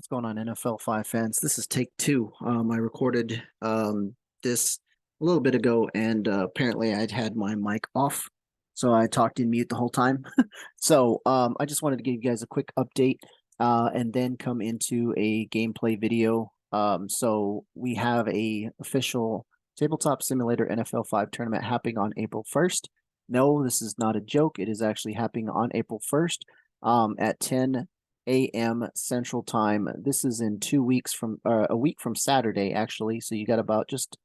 Going on, NFL 5 fans? This is take two. I recorded this a little bit ago, and apparently I'd had my mic off, so I talked in mute the whole time. So I just wanted to give you guys a quick update and then come into a gameplay video. So we have a official Tabletop Simulator NFL 5 tournament happening on April 1st. No, this is not a joke. It is actually happening on April 1st at 10 a.m. Central Time. This is in 2 weeks from a week from Saturday, actually. So you got about just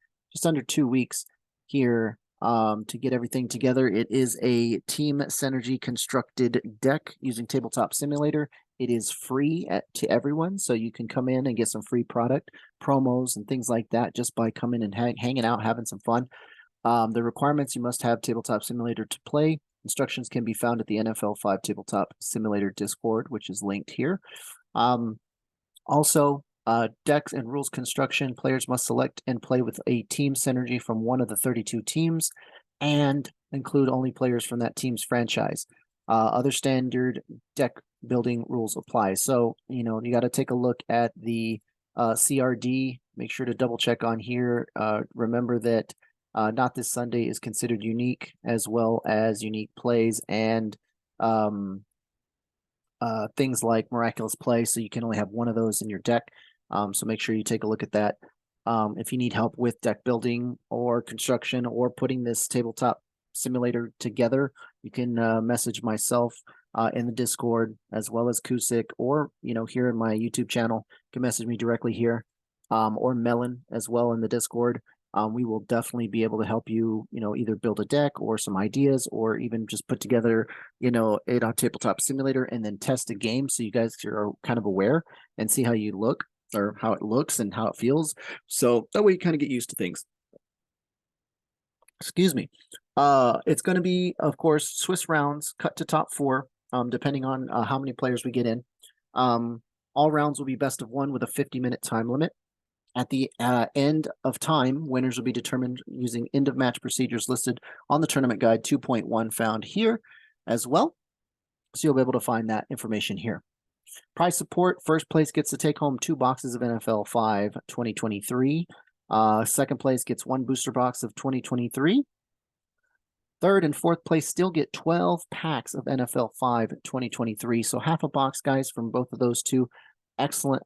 under 2 weeks here to get everything together. It is a Team Synergy constructed deck using Tabletop Simulator. It is free to everyone, so you can come in and get some free product promos and things like that just by coming and hanging out, having some fun. The requirements: you must have Tabletop Simulator to play. Instructions can be found at the NFL 5 Tabletop Simulator Discord, which is linked here. Also, decks and rules construction. Players must select and play with a team synergy from one of the 32 teams and include only players from that team's franchise. Other standard deck building rules apply. So, you got to take a look at the CRD. Make sure to double check on here. Remember that Not This Sunday is considered unique, as well as unique plays and things like Miraculous Play, so you can only have one of those in your deck. So make sure you take a look at that. If you need help with deck building or construction or putting this tabletop simulator together, you can message myself in the Discord, as well as Kusik, or here in my YouTube channel. You can message me directly here, or Melon as well in the Discord. We will definitely be able to help you, either build a deck or some ideas, or even just put together, a tabletop simulator and then test a game, so you guys are kind of aware and see how you look, or how it looks and how it feels. So that way you kind of get used to things. Excuse me. It's going to be, of course, Swiss rounds, cut to top four, depending on how many players we get in. All rounds will be best of one with a 50-minute time limit. At the end of time, winners will be determined using end of match procedures listed on the tournament guide 2.1 found here as well. So you'll be able to find that information here. Prize support: first place gets to take home 2 boxes of NFL 5 2023. Second place gets 1 booster box of 2023. Third and fourth place still get 12 packs of NFL 5 2023. So half a box, guys, from both of those two. Excellent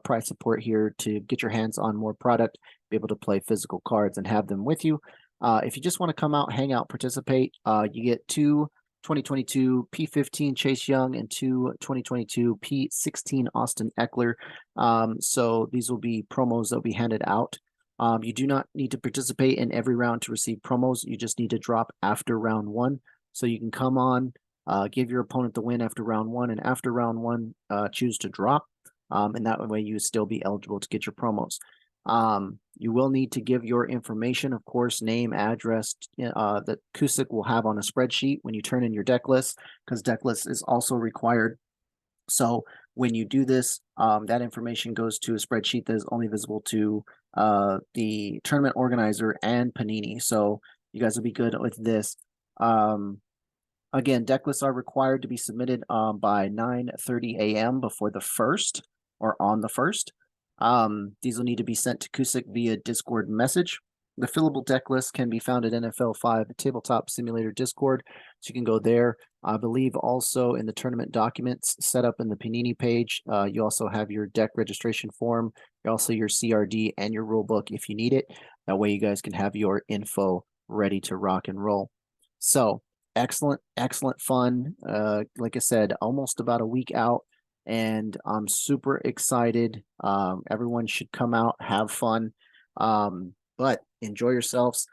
price support here to get your hands on more product, be able to play physical cards and have them with you. If you just want to come out, hang out, participate, you get 2 2022 P15 Chase Young and 2 2022 P16 Austin Eckler. So these will be promos that will be handed out. You do not need to participate in every round to receive promos. You just need to drop after round 1. So you can come on, give your opponent the win after round 1, and after round 1, choose to drop. And that way you still be eligible to get your promos. You will need to give your information, of course, name, address, that Kusik will have on a spreadsheet when you turn in your deck list, because deck list is also required. So when you do this, that information goes to a spreadsheet that is only visible to the tournament organizer and Panini. So you guys will be good with this. Again, deck lists are required to be submitted by 9:30 a.m. before the 1st, or on the 1st. These will need to be sent to Kusik via Discord message. The fillable deck list can be found at NFL 5 Tabletop Simulator Discord, so you can go there. I believe also in the tournament documents set up in the Panini page, you also have your deck registration form, also your CRD and your rule book if you need it. That way you guys can have your info ready to rock and roll. So excellent fun. Like I said, almost about a week out, and I'm super excited. Everyone should come out, have fun, but enjoy yourselves.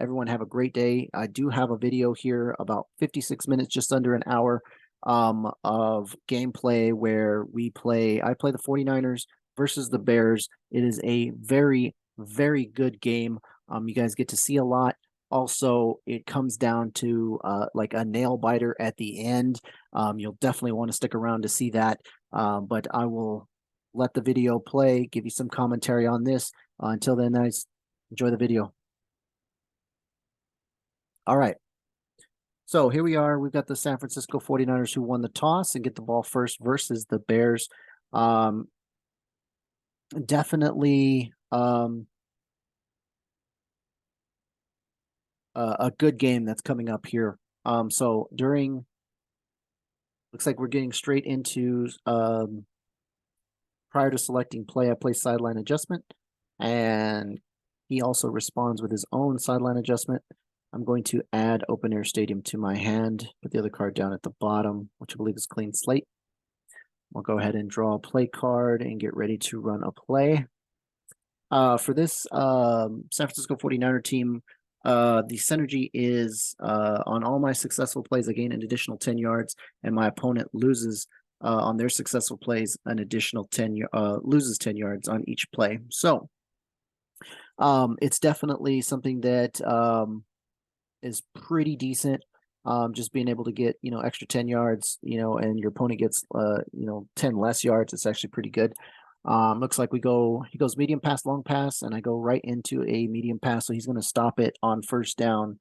Everyone have a great day. I do have a video here, about 56 minutes, just under an hour, of gameplay where I play the 49ers versus the Bears. It is a very good game. You guys get to see a lot. Also, it comes down to like a nail biter at the end. You'll definitely want to stick around to see that. But I will let the video play, give you some commentary on this. Until then, guys, enjoy the video. All right. So here we are. We've got the San Francisco 49ers, who won the toss and get the ball first, versus the Bears. Definitely a good game that's coming up here. So during, looks like we're getting straight into prior to selecting play, I play sideline adjustment, and he also responds with his own sideline adjustment. I'm going to add Open Air Stadium to my hand, put the other card down at the bottom, which I believe is clean slate. We'll go ahead and draw a play card and get ready to run a play. For this San Francisco 49er team, the synergy is on all my successful plays, I gain an additional 10 yards, and my opponent loses on their successful plays an additional 10 loses 10 yards on each play. So it's definitely something that is pretty decent. Just being able to get, extra 10 yards, and your opponent gets 10 less yards, it's actually pretty good. Looks like he goes medium pass, long pass, and I go right into a medium pass. So he's going to stop it on first down.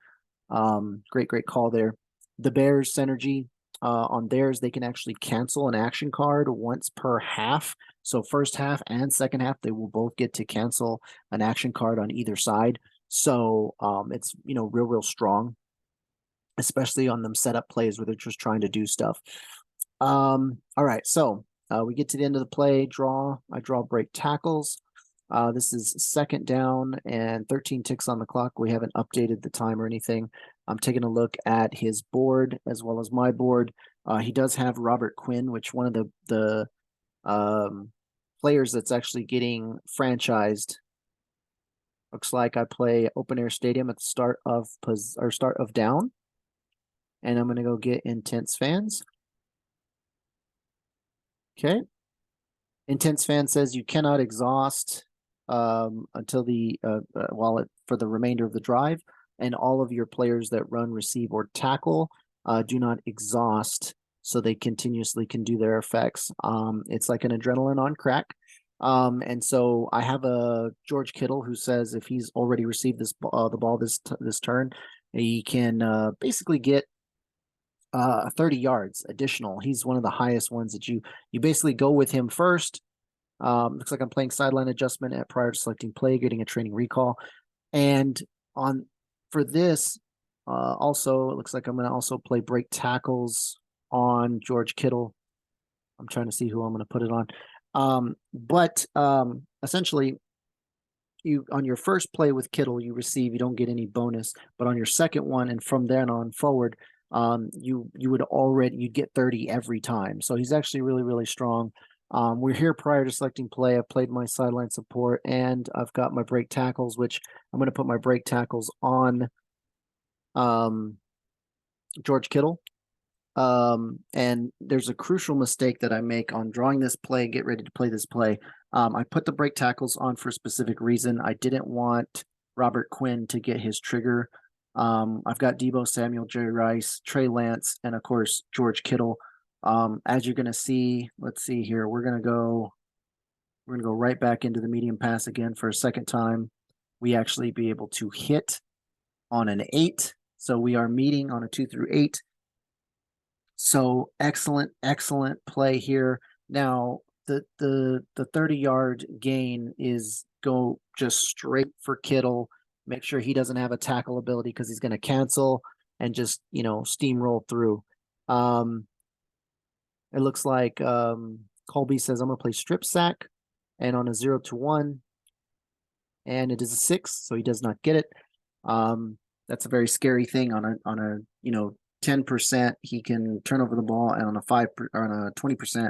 Great call there. The Bears synergy on theirs, they can actually cancel an action card once per half. So first half and second half, they will both get to cancel an action card on either side. So it's real strong, especially on them setup plays where they're just trying to do stuff. All right, so we get to the end of the play. I draw break tackles. This is second down and 13 ticks on the clock. We haven't updated the time or anything. I'm taking a look at his board as well as my board. He does have Robert Quinn, which one of the players that's actually getting franchised. Looks like I play Open Air Stadium at the start of down, and I'm going to go get Intense Fans. Okay. Intense Fan says you cannot exhaust until the for the remainder of the drive, and all of your players that run, receive, or tackle do not exhaust, so they continuously can do their effects. It's like an adrenaline on crack. And so I have a George Kittle who says if he's already received the ball this turn, he can basically get 30 yards additional. He's one of the highest ones that you basically go with him first. Looks like I'm playing sideline adjustment at prior to selecting play, getting a training recall. And for this, also, it looks like I'm going to also play break tackles on George Kittle. I'm trying to see who I'm going to put it on. But essentially, on your first play with Kittle, you don't get any bonus. But on your second one, and from then on forward, you'd get 30 every time. So he's actually really strong. We're here prior to selecting play. I played my sideline support, and I've got my break tackles, which I'm going to put my break tackles on George Kittle. And there's a crucial mistake that I make on drawing this play, get ready to play this play. I put the break tackles on for a specific reason. I didn't want Robert Quinn to get his trigger. I've got Deebo Samuel, Jerry Rice, Trey Lance, and of course, George Kittle. As you're going to see, let's see here. We're going to go right back into the medium pass again for a second time. We actually be able to hit on an 8. So we are meeting on a 2 through 8. So excellent play here. Now the 30-yard gain is go just straight for Kittle. Make sure he doesn't have a tackle ability because he's going to cancel and just steamroll through. It looks like Colby says I'm going to play strip sack, and on a 0 to 1, and it is a 6, so he does not get it. That's a very scary thing. On a 10%, he can turn over the ball, and on a 20%,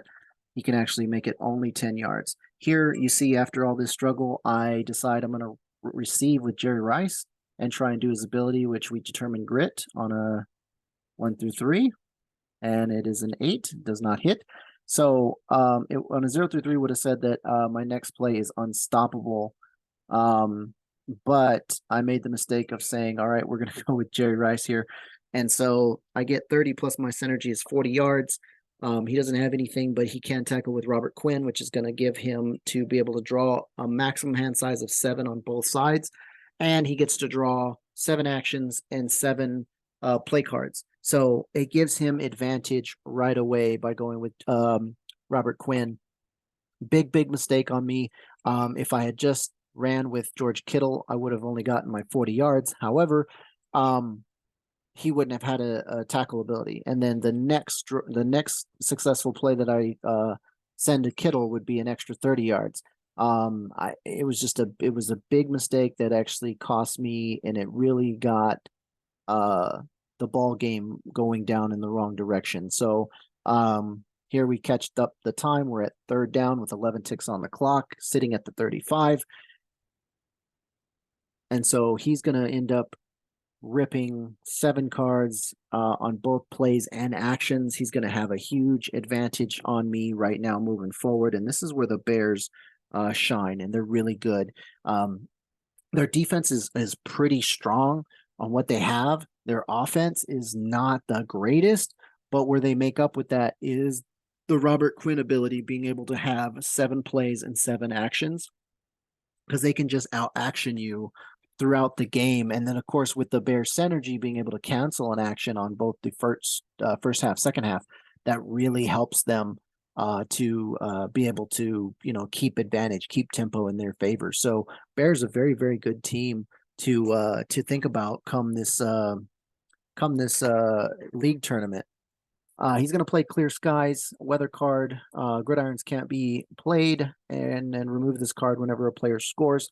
he can actually make it only 10 yards. Here you see, after all this struggle, I decide I'm going to receive with Jerry Rice and try and do his ability, which we determine grit on a 1 through 3, and it is an 8, does not hit. So on a 0 through 3 would have said that my next play is unstoppable. But I made the mistake of saying, all right, we're going to go with Jerry Rice here. And so I get 30 plus my synergy is 40 yards. He doesn't have anything, but he can tackle with Robert Quinn, which is going to give him to be able to draw a maximum hand size of 7 on both sides. And he gets to draw 7 actions and 7 play cards. So it gives him advantage right away by going with Robert Quinn. Big mistake on me. If I had just ran with George Kittle, I would have only gotten my 40 yards. However, he wouldn't have had a tackle ability. And then the next successful play that I send to Kittle would be an extra 30 yards. It was a big mistake that actually cost me, and it really got the ball game going down in the wrong direction. So here we catched up the time. We're at third down with 11 ticks on the clock, sitting at the 35. And so he's going to end up ripping 7 cards on both plays and actions. He's going to have a huge advantage on me right now moving forward. And this is where the Bears shine, and they're really good. Their defense is pretty strong on what they have. Their offense is not the greatest, but where they make up with that is the Robert Quinn ability, being able to have 7 plays and 7 actions, because they can just out action you throughout the game. And then of course with the Bears synergy being able to cancel an action on both the first half, second half, that really helps them to be able to, keep advantage, keep tempo in their favor. So Bears a very, very good team to think about come this league tournament. He's going to play Clear Skies, weather card. Gridirons can't be played, and remove this card whenever a player scores.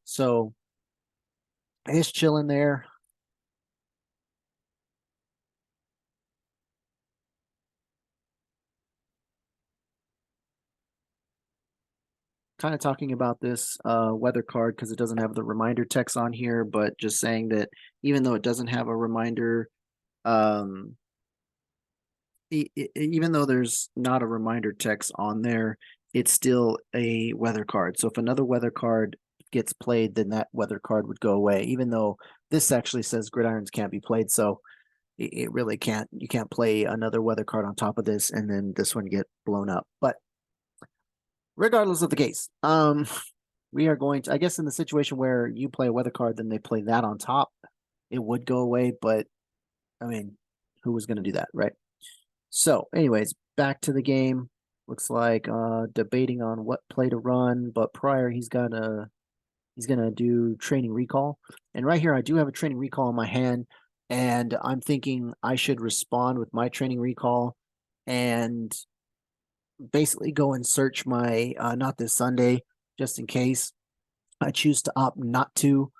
So he's chilling there. Kind of talking about this weather card because it doesn't have the reminder text on here, but just saying that even though it doesn't have a reminder, even though there's not a reminder text on there, it's still a weather card. So if another weather card gets played, then that weather card would go away, even though this actually says Gridirons can't be played. So it really can't, you can't play another weather card on top of this and then this one get blown up. But regardless of the case, we are going to, I guess in the situation where you play a weather card, then they play that on top, it would go away. But I mean, who was going to do that, right? So anyways, back to the game. Looks like debating on what play to run, but prior he's gonna do training recall. And right here I do have a training recall in my hand, and I'm thinking I should respond with my training recall and basically go and search my not this Sunday, just in case I choose to opt not to.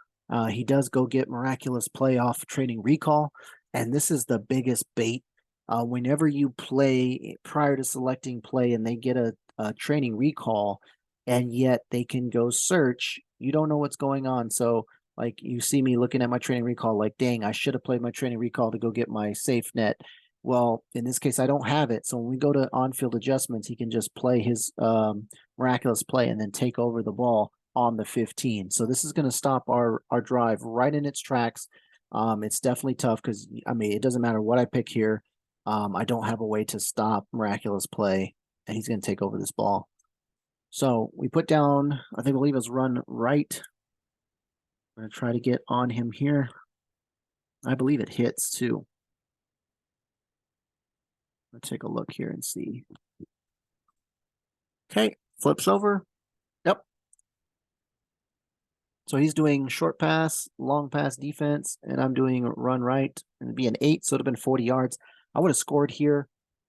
He does go get miraculous play off training recall, and this is the biggest bait. Whenever you play prior to selecting play and they get a training recall, and yet they can go search, you don't know what's going on. So like you see me looking at my training recall, like, dang, I should have played my training recall to go get my safe net. Well, in this case, I don't have it. So when we go to on-field adjustments, he can just play his miraculous play and then take over the ball on the 15. So this is going to stop our drive right in its tracks. It's definitely tough because, I mean, it doesn't matter what I pick here. I don't have a way to stop miraculous play, and he's going to take over this ball. So we put down, I think, believe it's run right. I'm going to try to get on him here. I believe it hits too. Let's take a look here and see. Okay, flips over. Yep. So he's doing short pass, long pass defense, and I'm doing run right. And it'd be an 8, so it'd have been 40 yards. I would have scored here.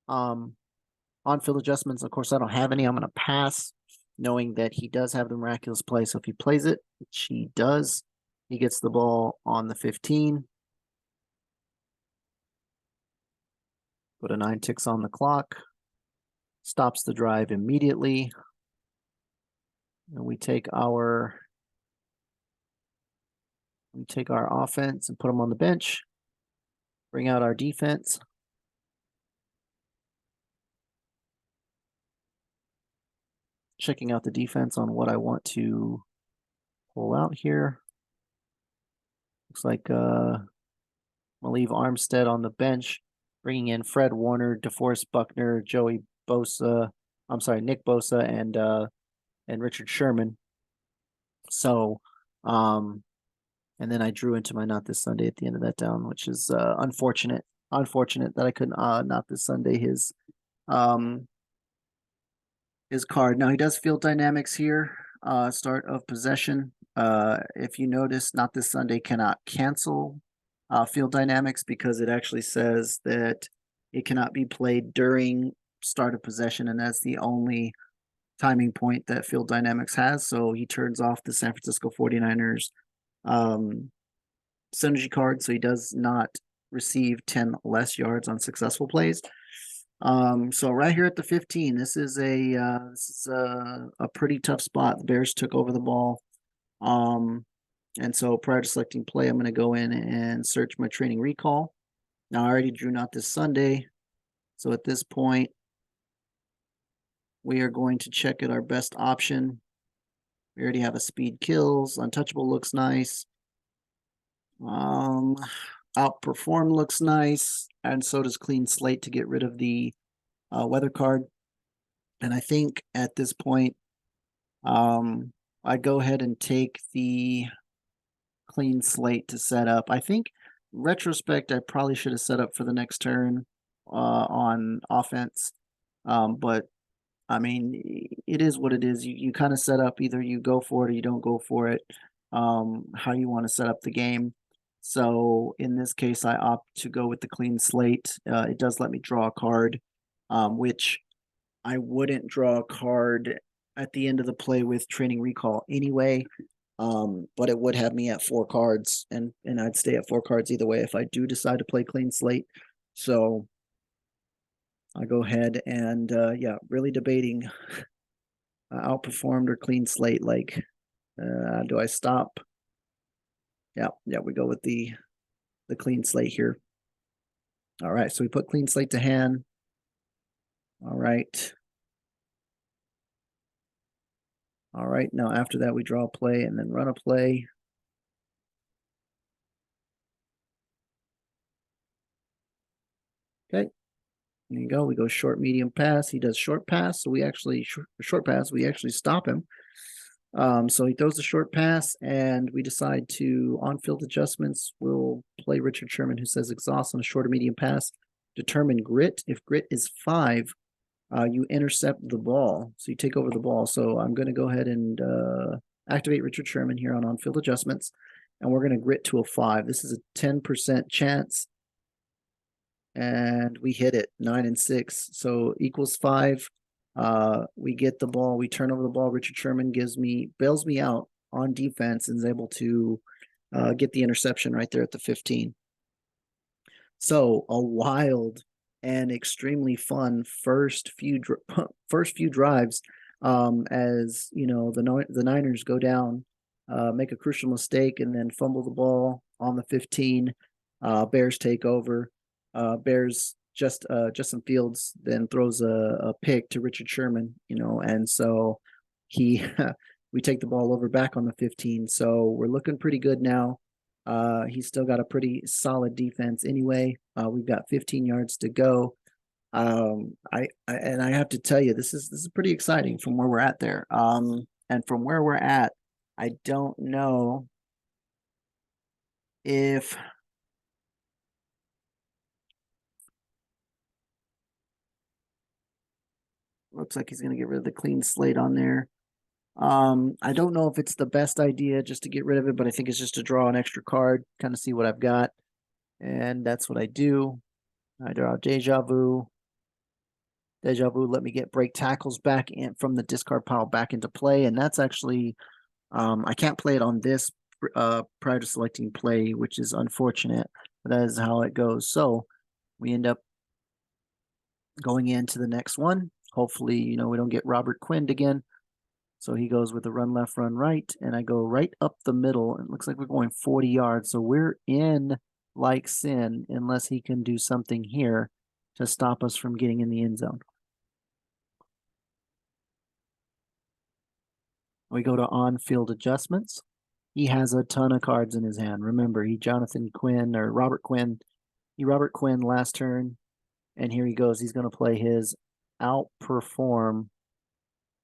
On-field adjustments, of course, I don't have any. I'm going to pass, knowing that he does have the miraculous play. So if he plays it, which he does, he gets the ball on the 15. Put a 9 ticks on the clock. Stops the drive immediately. And we take our offense and put them on the bench. Bring out our defense. Checking out the defense on what I want to pull out here. Looks like I'm gonna leave Armstead on the bench, bringing in Fred Warner, DeForest Buckner, Joey Bosa. I'm sorry, Nick Bosa and Richard Sherman. So, and then I drew into my not this Sunday at the end of that down, which is unfortunate. Unfortunate that I couldn't not this Sunday his his card. Now he does field dynamics here. Start of possession. If you notice, Not This Sunday cannot cancel field dynamics because it actually says that it cannot be played during start of possession, and that's the only timing point that field dynamics has. So he turns off the San Francisco 49ers synergy card, so he does not receive 10 less yards on successful plays. So right here at the 15, this is a pretty tough spot. The Bears took over the ball. And so prior to selecting play, I'm going to go in and search my training recall. Now I already drew Not This Sunday. So at this point, we are going to check at our best option. We already have a speed kills. Untouchable looks nice. Outperform looks nice. And so does Clean Slate to get rid of the weather card. And I think at this point, I go ahead and take the Clean Slate to set up. I think retrospect, I probably should have set up for the next turn on offense. But I mean, it is what it is. You kind of set up, either you go for it or you don't go for it, how you want to set up the game. So in this case, I opt to go with the Clean Slate. It does let me draw a card, which I wouldn't draw a card at the end of the play with training recall anyway. But it would have me at 4 cards, and I'd stay at 4 cards either way if I do decide to play Clean Slate. So I go ahead and yeah, really debating outperformed or Clean Slate. Like, do I stop? Yeah, we go with the Clean Slate here. All right, so we put Clean Slate to hand. All right. All right, now after that, we draw a play and then run a play. Okay, there you go. We go short, medium pass. He does short pass, so we actually short pass. We actually stop him. So he throws a short pass, and we decide to on-field adjustments. We'll play Richard Sherman, who says exhaust on a short or medium pass. Determine grit. If grit is 5, you intercept the ball, so you take over the ball. So I'm going to go ahead and activate Richard Sherman here on on-field adjustments, and we're going to grit to a 5. This is a 10% chance, and we hit it, 9 and 6, so equals 5. We get the ball, we turn over the ball. Richard Sherman bails me out on defense and is able to get the interception right there at the 15. So a wild and extremely fun first few drives, as you know, the Niners go down, make a crucial mistake, and then fumble the ball on the 15. Bears take over. Bears Justin Fields then throws a pick to Richard Sherman, and so we take the ball over back on the 15. So we're looking pretty good now. He's still got a pretty solid defense anyway. We've got 15 yards to go. I have to tell you, this is pretty exciting from where we're at there. And from where we're at, I don't know if looks like he's going to get rid of the Clean Slate on there. I don't know if it's the best idea just to get rid of it, but I think it's just to draw an extra card, kind of see what I've got. And that's what I do. I draw Deja Vu. Deja Vu let me get break tackles back in from the discard pile back into play. And that's actually, I can't play it on this prior to selecting play, which is unfortunate, but that is how it goes. So we end up going into the next one. Hopefully, we don't get Robert Quinn again. So he goes with the run left, run right, and I go right up the middle. It looks like we're going 40 yards. So we're in like sin unless he can do something here to stop us from getting in the end zone. We go to on-field adjustments. He has a ton of cards in his hand. Remember, Robert Quinn last turn, and here he goes. He's going to play his outperform,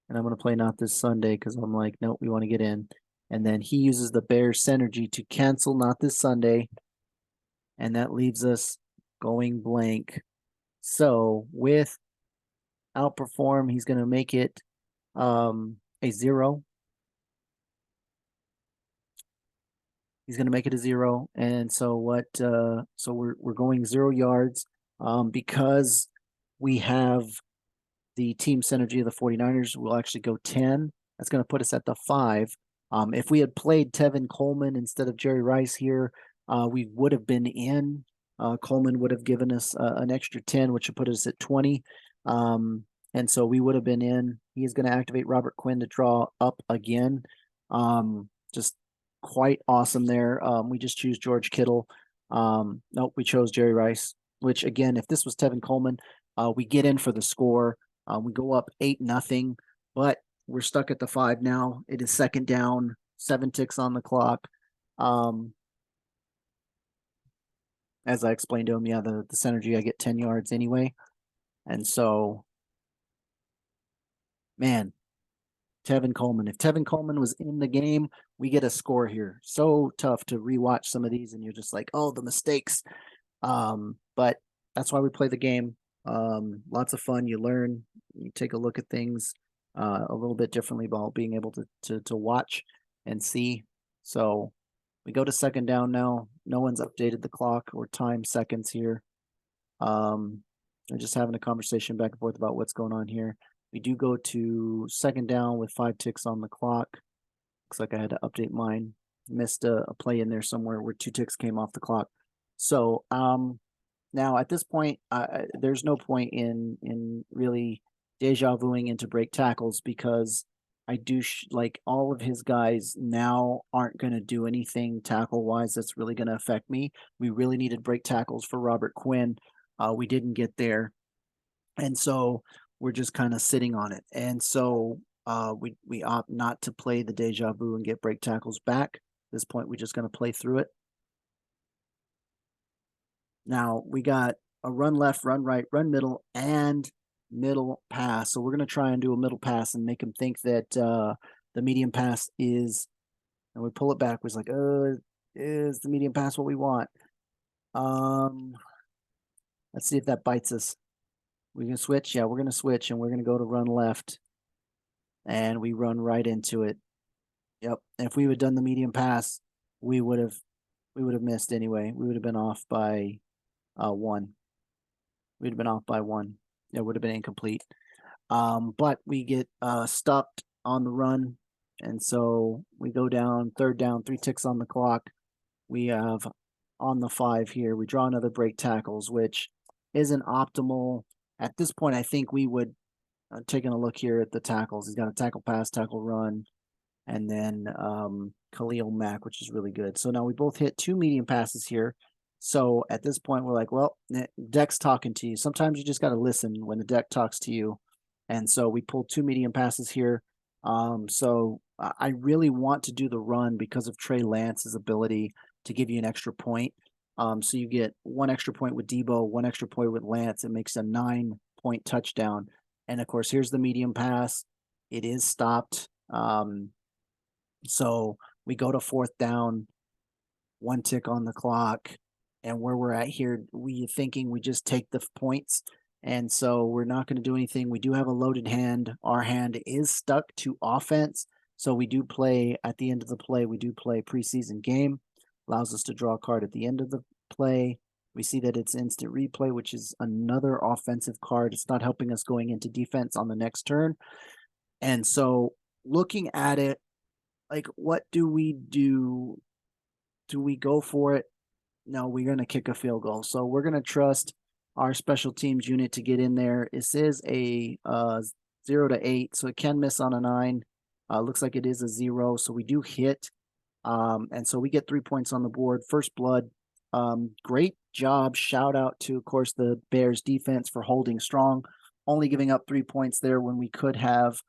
and I'm going to play Not This Sunday because I'm like, nope, we want to get in. And then he uses the Bears synergy to cancel Not This Sunday, and that leaves us going blank. So with outperform, he's going to make it a 0. He's going to make it a 0. And so so we're going 0 yards, because we have the team synergy of the 49ers. We'll actually go 10. That's going to put us at the 5. If we had played Tevin Coleman instead of Jerry Rice here, we would have been in. Coleman would have given us an extra 10, which would put us at 20. And so we would have been in. He is going to activate Robert Quinn to draw up again. Just quite awesome there. We just choose George Kittle. Nope, we chose Jerry Rice, which again, if this was Tevin Coleman, we get in for the score. We go up 8-0, but we're stuck at the 5 now. It is second down, 7 ticks on the clock. As I explained to him, yeah, the synergy, I get 10 yards anyway. And so, man, Tevin Coleman. If Tevin Coleman was in the game, we get a score here. So tough to rewatch some of these, and you're just like, oh, the mistakes. But that's why we play the game. Lots of fun. You learn. You take a look at things a little bit differently while being able to watch and see. So we go to second down now. No one's updated the clock or time seconds here. They're just having a conversation back and forth about what's going on here. We do go to second down with 5 ticks on the clock. Looks like I had to update mine. Missed a play in there somewhere where 2 ticks came off the clock. So now at this point, there's no point in really deja vuing into break tackles, because I do like all of his guys now aren't going to do anything tackle wise that's really going to affect me. We really needed break tackles for Robert Quinn. We didn't get there. And so we're just kind of sitting on it. And so we opt not to play the deja vu and get break tackles back. At this point, we're just going to play through it. Now we got a run left, run right, run middle, and middle pass. So we're going to try and do a middle pass and make him think that the medium pass is, and we pull it backwards like, is the medium pass what we want? Let's see if that bites us. We're going to switch. Yeah, we're going to switch, and we're going to go to run left. And we run right into it. Yep. And if we would have done the medium pass, we would have missed anyway. We would have been off by 1. We'd have been off by 1. It would have been incomplete. But we get stopped on the run. And so we go down, third down, 3 ticks on the clock. We have on the 5 here. We draw another break tackles, which isn't optimal. At this point, I think we would, taking a look here at the tackles, he's got a tackle pass, tackle run, and then Khalil Mack, which is really good. So now we both hit 2 medium passes here. So at this point, we're like, well, deck's talking to you. Sometimes you just got to listen when the deck talks to you. And so we pulled 2 medium passes here. So I really want to do the run because of Trey Lance's ability to give you an extra point. So you get 1 extra point with Debo, 1 extra point with Lance. It makes a 9-point touchdown. And of course, here's the medium pass. It is stopped. So we go to 4th down, 1 tick on the clock. And where we're at here, we thinking we just take the points. And so we're not going to do anything. We do have a loaded hand. Our hand is stuck to offense. So we do play at the end of the play. We do play preseason game. Allows us to draw a card at the end of the play. We see that it's instant replay, which is another offensive card. It's not helping us going into defense on the next turn. And so looking at it, like, what do we do? Do we go for it? No, we're going to kick a field goal. So we're going to trust our special teams unit to get in there. This is a 0 to 8, so it can miss on a 9. Looks like it is a 0, so we do hit. And so we get 3 points on the board. First blood. Great job. Shout out to, of course, the Bears defense for holding strong, only giving up 3 points there when we could have,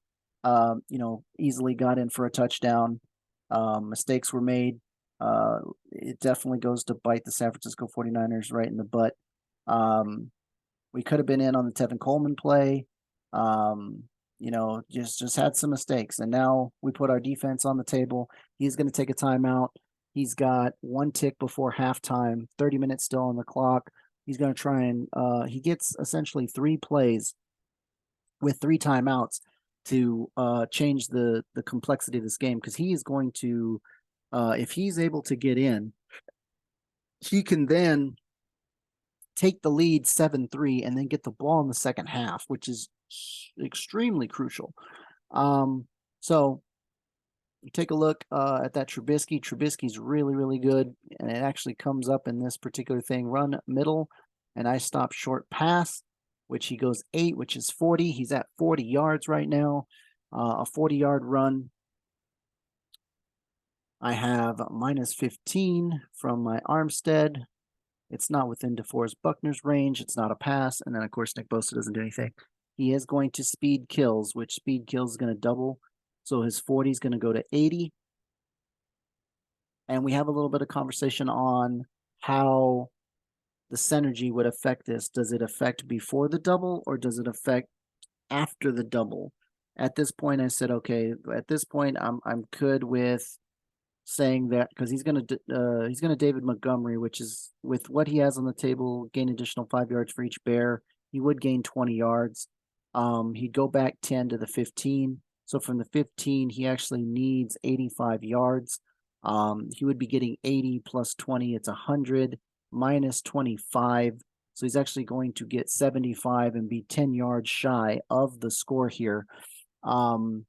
easily got in for a touchdown. Mistakes were made. It definitely goes to bite the San Francisco 49ers right in the butt. We could have been in on the Tevin Coleman play. Just had some mistakes. And now we put our defense on the table. He's going to take a timeout. He's got 1 tick before halftime, 30 minutes still on the clock. He's going to try and he gets essentially 3 plays with 3 timeouts to change the complexity of this game, because he is going to, if he's able to get in, he can then take the lead 7-3 and then get the ball in the second half, which is extremely crucial. So you take a look at that Trubisky. Trubisky's really, really good, and it actually comes up in this particular thing. Run middle, and I stop short pass, which he goes 8, which is 40. He's at 40 yards right now. A 40-yard run. I have minus 15 from my Armstead. It's not within DeForest Buckner's range. It's not a pass. And then, of course, Nick Bosa doesn't do anything. He is going to speed kills, which speed kills is going to double. So his 40 is going to go to 80. And we have a little bit of conversation on how the synergy would affect this. Does it affect before the double, or does it affect after the double? At this point, I said, okay, at this point, I'm good with saying that, because he's gonna David Montgomery, which is, with what he has on the table, gain additional 5 yards for each bear. He would gain 20 yards. He'd go back 10 to the 15. So from the 15, he actually needs 85 yards. He would be getting 80 plus 20. It's 100 minus 25. So he's actually going to get 75 and be 10 yards shy of the score here. And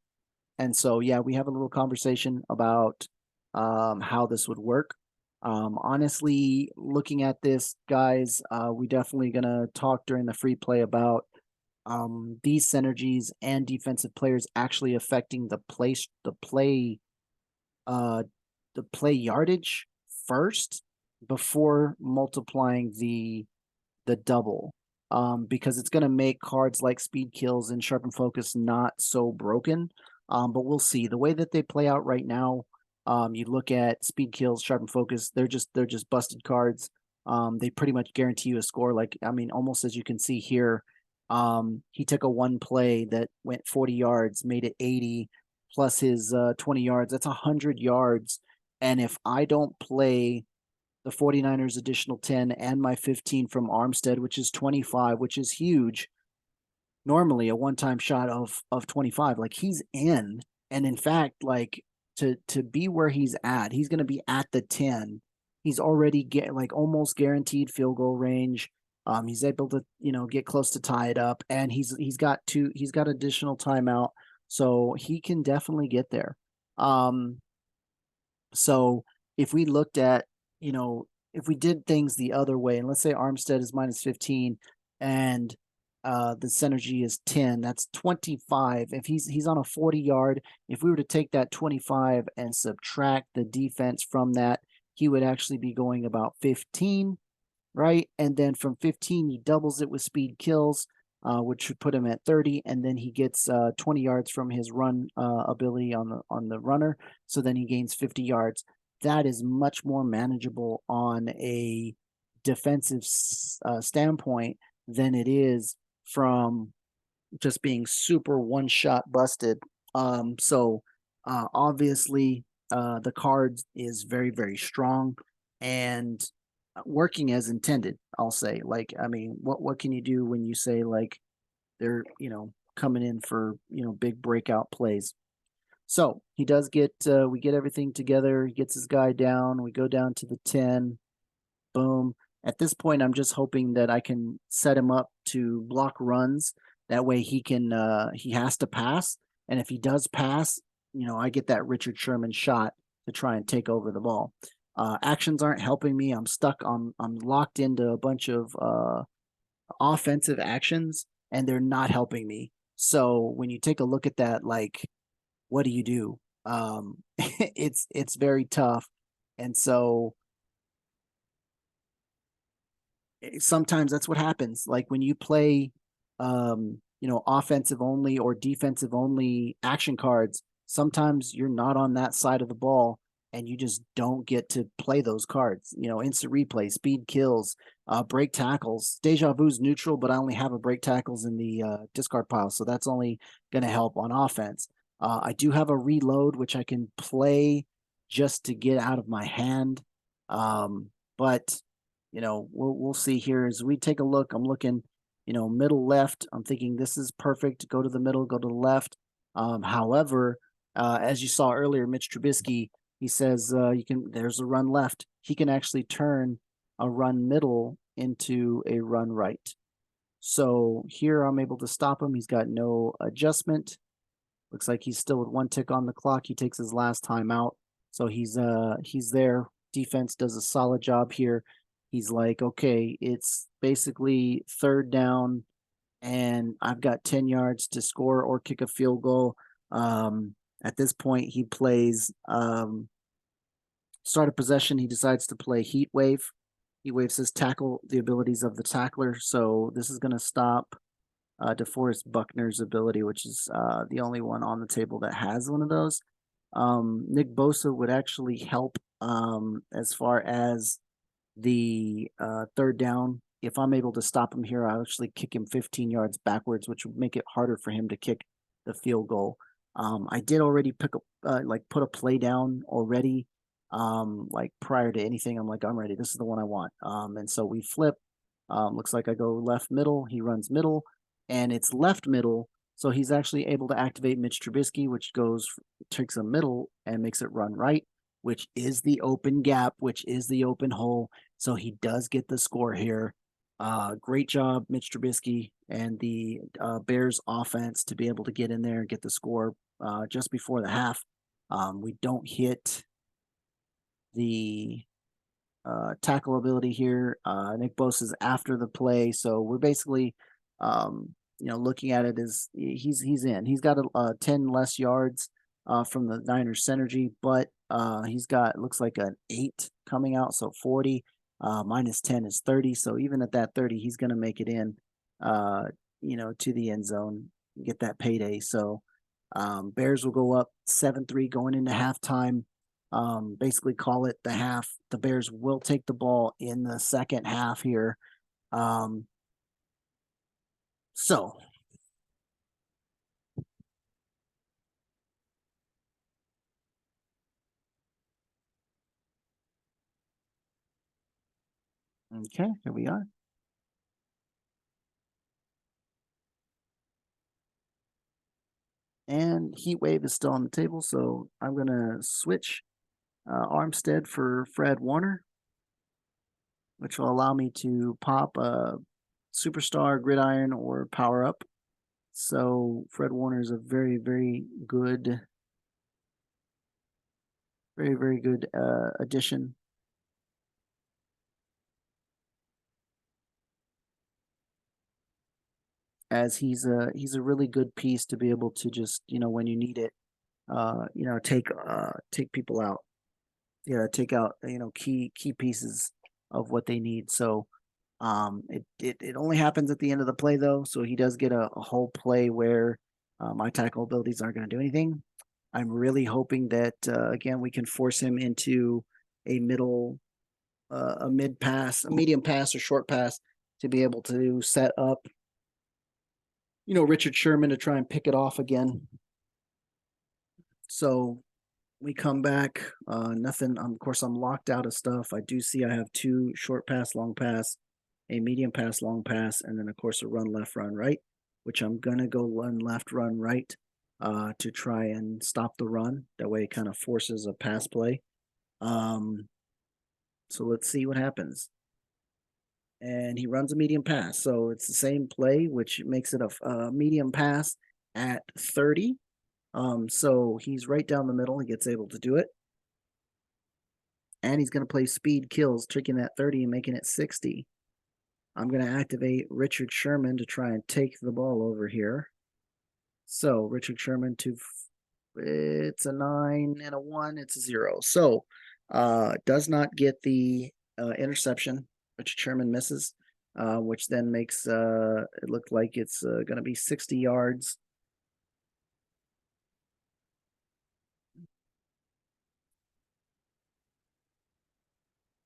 so, yeah, we have a little conversation about how this would work. Honestly, looking at this, guys, we definitely going to talk during the free play about these synergies and defensive players actually affecting the play yardage first before multiplying the double, because it's going to make cards like speed kills and sharpen focus not so broken. But we'll see. The way that they play out right now, you look at speed kills, sharpen focus, they're just busted cards. They pretty much guarantee you a score. Like, I mean, almost as you can see here, he took a one play that went 40 yards, made it 80, plus his 20 yards. That's 100 yards. And if I don't play the 49ers additional 10 and my 15 from Armstead, which is 25, which is huge, normally a one-time shot of 25, like, he's in. And in fact, like, to be where he's at, he's going to be at the 10. He's already almost guaranteed field goal range. He's able to, get close to tie it up, and he's got additional timeout, so he can definitely get there. So if we looked at, if we did things the other way, and let's say Armstead is minus 15 and the synergy is 10, that's 25. If he's on a 40-yard, if we were to take that 25 and subtract the defense from that, he would actually be going about 15. Right, and then from 15, he doubles it with speed kills, which would put him at 30, and then he gets 20 yards from his run ability on the runner, so then he gains 50 yards. That is much more manageable on a defensive standpoint than it is from just being super one-shot busted. So obviously, the card is very, very strong, and working as intended, I'll say. Like, I mean, what can you do when you say, like, they're, coming in for, big breakout plays? So he does get, we get everything together. He gets his guy down. We go down to the 10. Boom. At this point, I'm just hoping that I can set him up to block runs. That way he can, he has to pass. And if he does pass, I get that Richard Sherman shot to try and take over the ball. Actions aren't helping me. I'm stuck. I'm locked into a bunch of offensive actions, and they're not helping me. So when you take a look at that, like, what do you do? It's very tough, and so sometimes that's what happens. Like, when you play, offensive only or defensive only action cards, sometimes you're not on that side of the ball, and you just don't get to play those cards. Instant replay, speed kills, break tackles. Deja Vu's neutral, but I only have a break tackles in the discard pile, so that's only going to help on offense. I do have a reload, which I can play just to get out of my hand. But we'll see here as we take a look. I'm looking, middle left. I'm thinking this is perfect. Go to the middle, go to the left. However, as you saw earlier, Mitch Trubisky, he says there's a run left. He can actually turn a run middle into a run right. So here I'm able to stop him. He's got no adjustment. Looks like he's still with 1 tick on the clock. He takes his last time out. So he's there. Defense does a solid job here. He's like, okay, it's basically 3rd down and I've got 10 yards to score or kick a field goal. At this point, he plays start of possession. He decides to play Heat Wave. Heat Wave says tackle the abilities of the tackler. So this is going to stop DeForest Buckner's ability, which is the only one on the table that has one of those. Nick Bosa would actually help as far as the 3rd down. If I'm able to stop him here, I'll actually kick him 15 yards backwards, which would make it harder for him to kick the field goal. I did already put a play down already. Like prior to anything, I'm like, I'm ready. This is the one I want. And so we flip. Looks like I go left middle. He runs middle, and it's left middle. So he's actually able to activate Mitch Trubisky, which takes a middle and makes it run right, which is the open gap, which is the open hole. So he does get the score here. Great job, Mitch Trubisky and the Bears offense to be able to get in there and get the score just before the half. We don't hit the tackle ability here. Nick Bosa's after the play, so we're basically, looking at it as he's in. He's got a 10 less yards from the Niners synergy, but he's got looks like an 8 coming out, so 40 minus 10 is 30. So even at that 30, he's going to make it in, to the end zone, get that payday. So Bears will go up 7-3 going into halftime. Basically call it the half. The Bears will take the ball in the second half here. So okay, here we are. And Heat Wave is still on the table, so I'm going to switch Armstead for Fred Warner, which will allow me to pop a Superstar, Gridiron, or Power Up. So Fred Warner is a very, very good, addition. As he's a really good piece to be able to just, when you need it, take people out. Yeah, take out, key pieces of what they need. So it only happens at the end of the play though. So he does get a whole play where my tackle abilities aren't going to do anything. I'm really hoping that again we can force him into a middle, a mid pass, a medium pass, or short pass to be able to set up, Richard Sherman to try and pick it off again. So we come back, nothing. Of course, I'm locked out of stuff. I do see I have 2 short pass, long pass, a medium pass, long pass, and then of course a run left, run right, which I'm gonna go run left, run right to try and stop the run. That way it kind of forces a pass play. So let's see what happens. And he runs a medium pass. So it's the same play, which makes it a medium pass at 30. So he's right down the middle. He gets able to do it. And he's going to play speed kills, taking that 30 and making it 60. I'm going to activate Richard Sherman to try and take the ball over here. So Richard Sherman it's a 9 and a 1. It's a 0. So does not get the interception. Richard Sherman misses, which then makes it look like it's going to be 60 yards.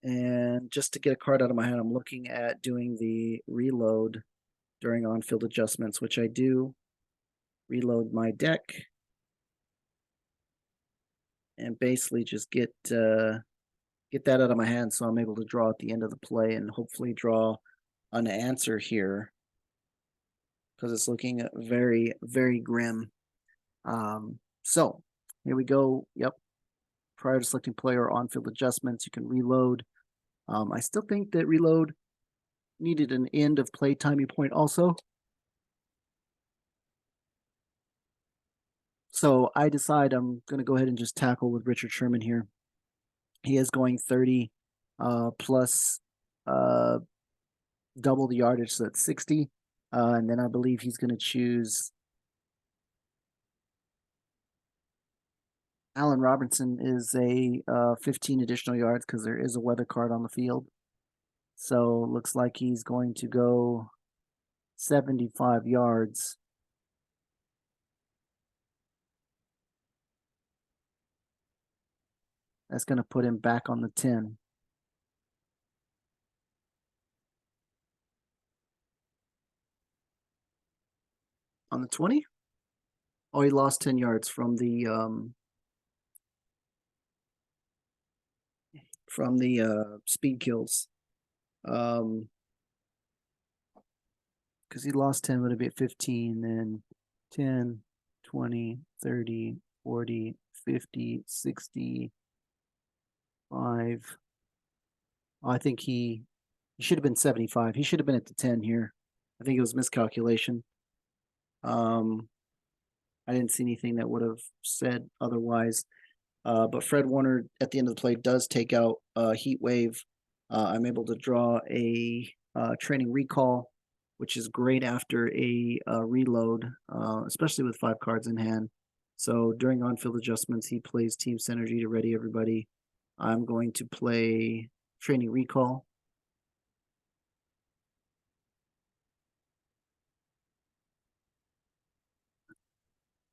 And just to get a card out of my head, I'm looking at doing the reload during on-field adjustments, which I do. Reload my deck. And basically just get that out of my hand so I'm able to draw at the end of the play and hopefully draw an answer here. Because it's looking very, very grim. So here we go. Yep. Prior to selecting player on-field adjustments, you can reload. I still think that reload needed an end of play timing point also. So I decide I'm going to go ahead and just tackle with Richard Sherman here. He is going 30 plus double the yardage, so that's 60. And then I believe he's going to choose Allen Robinson is a 15 additional yards because there is a weather card on the field. So looks like he's going to go 75 yards. That's going to put him back on the 10. On the 20? Oh, he lost 10 yards from the speed kills. Because he lost 10, would it be at 15, then 10, 20, 30, 40, 50, 60, 5. Oh, I think he should have been 75. He should have been at the 10 here. I think it was miscalculation. I didn't see anything that would have said otherwise. But Fred Warner at the end of the play does take out Heat Wave. I'm able to draw a training recall, which is great after a reload, especially with 5 cards in hand. So during on-field adjustments, he plays Team Synergy to ready everybody. I'm going to play training recall.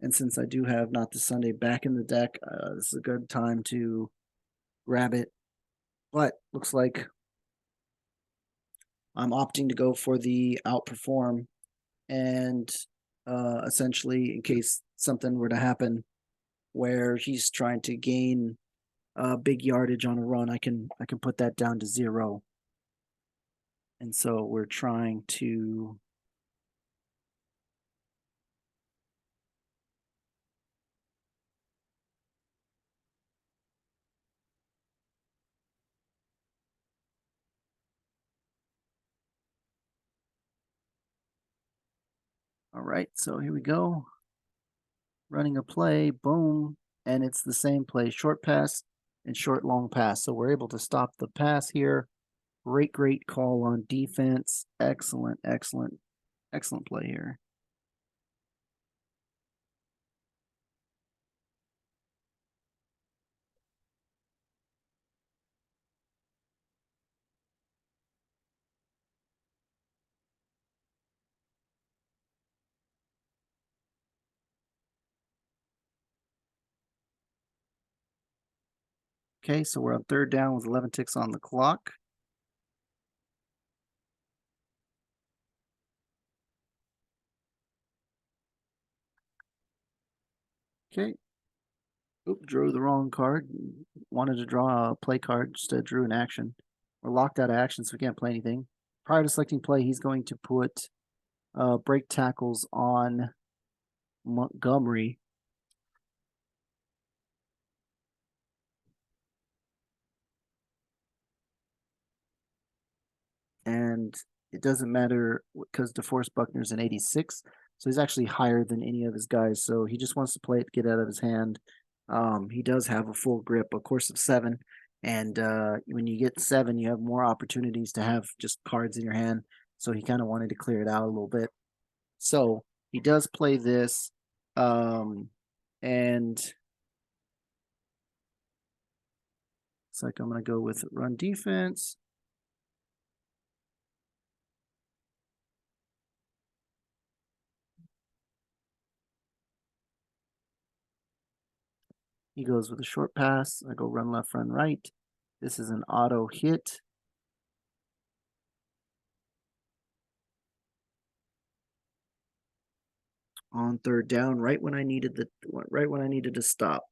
And since I do have Not This Sunday back in the deck, this is a good time to grab it. But looks like I'm opting to go for the outperform, and essentially, in case something were to happen where he's trying to gain big yardage on a run, I can put that down to 0. And so we're trying to all right, so here we go. Running a play, boom, and it's the same play, short pass and short long pass. So we're able to stop the pass here. Great call on defense. Excellent play here. Okay, so we're on 3rd down with 11 ticks on the clock. Okay. Oop, drew the wrong card. Wanted to draw a play card, instead drew an action. We're locked out of action, so we can't play anything. Prior to selecting play, he's going to put break tackles on Montgomery. And it doesn't matter because DeForest Buckner's an 86, so he's actually higher than any of his guys. So he just wants to play it, get out of his hand. He does have a full grip, a course of 7, and when you get 7, you have more opportunities to have just cards in your hand. So he kind of wanted to clear it out a little bit. So he does play this, and it's like I'm going to go with run defense. He goes with a short pass. I go run left, run right. This is an auto hit. On 3rd down, right when I needed to stop.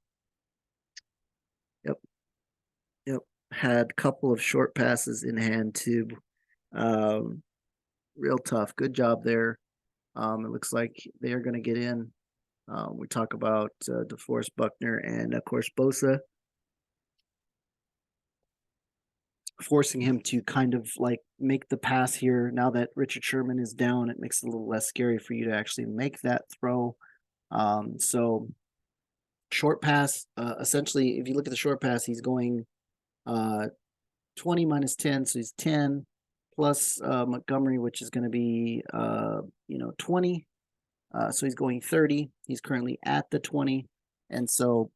Yep. Had a couple of short passes in hand too. Real tough. Good job there. It looks like they are going to get in. We talk about DeForest Buckner and, of course, Bosa, forcing him to kind of like make the pass here. Now that Richard Sherman is down, it makes it a little less scary for you to actually make that throw. So short pass, essentially, if you look at the short pass, he's going 20 minus 10, so he's 10 plus Montgomery, which is going to be 20. So he's going 30. He's currently at the 20. And so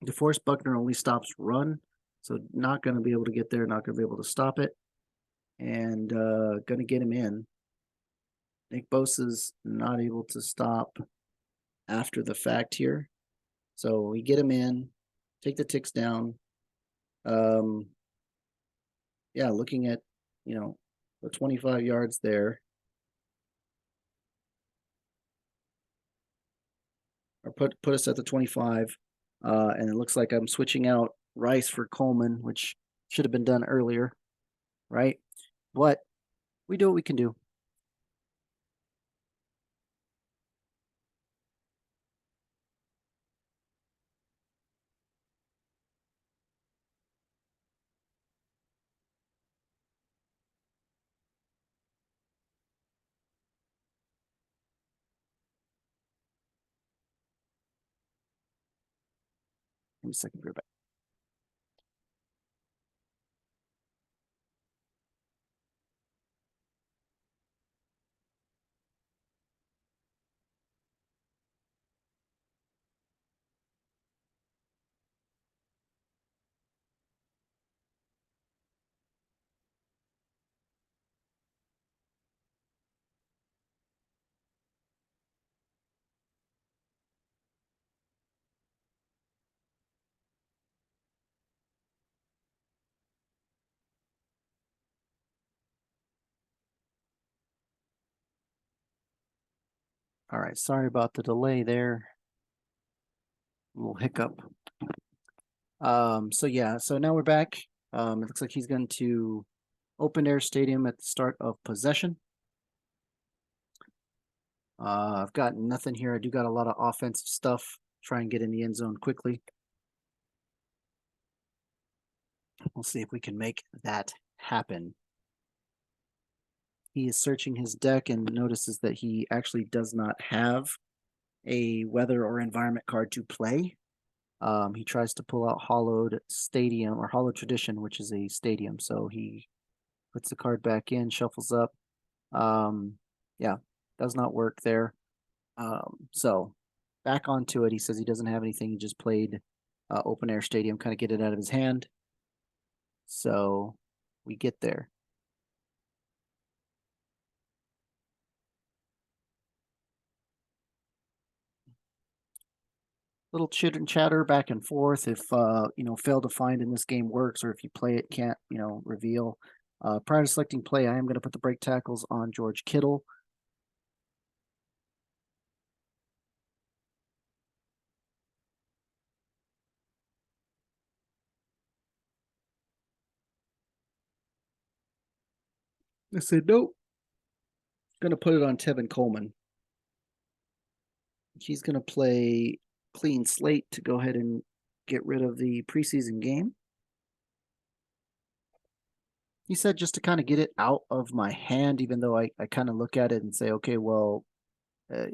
DeForest Buckner only stops run. So not going to be able to get there, not going to be able to stop it. And going to get him in. Nick Bosa's not able to stop after the fact here. So we get him in, take the ticks down. Yeah, looking at, the 25 yards there. Or put us at the 25. And it looks like I'm switching out Rice for Coleman, which should have been done earlier, right? But we do what we can do. Give me a second, back. All right, sorry about the delay there. A little hiccup. So yeah, so now we're back. It looks like he's going to open air stadium at the start of possession. I've got nothing here. I do got a lot of offensive stuff. Try and get in the end zone quickly. We'll see if we can make that happen. He is searching his deck and notices that he actually does not have a weather or environment card to play. He tries to pull out Hollowed Stadium or Hollowed Tradition, which is a stadium. So he puts the card back in, shuffles up. Yeah, does not work there. So back onto it. He says he doesn't have anything. He just played open air stadium, kind of get it out of his hand. So we get there. Little chitter and chatter back and forth if fail to find in this game works, or if you play it can't reveal. Prior to selecting play, I am going to put the break tackles on George Kittle. I said nope. Going to put it on Tevin Coleman. He's going to play clean slate to go ahead and get rid of the preseason game. He said just to kind of get it out of my hand, even though I kind of look at it and say, okay, well, I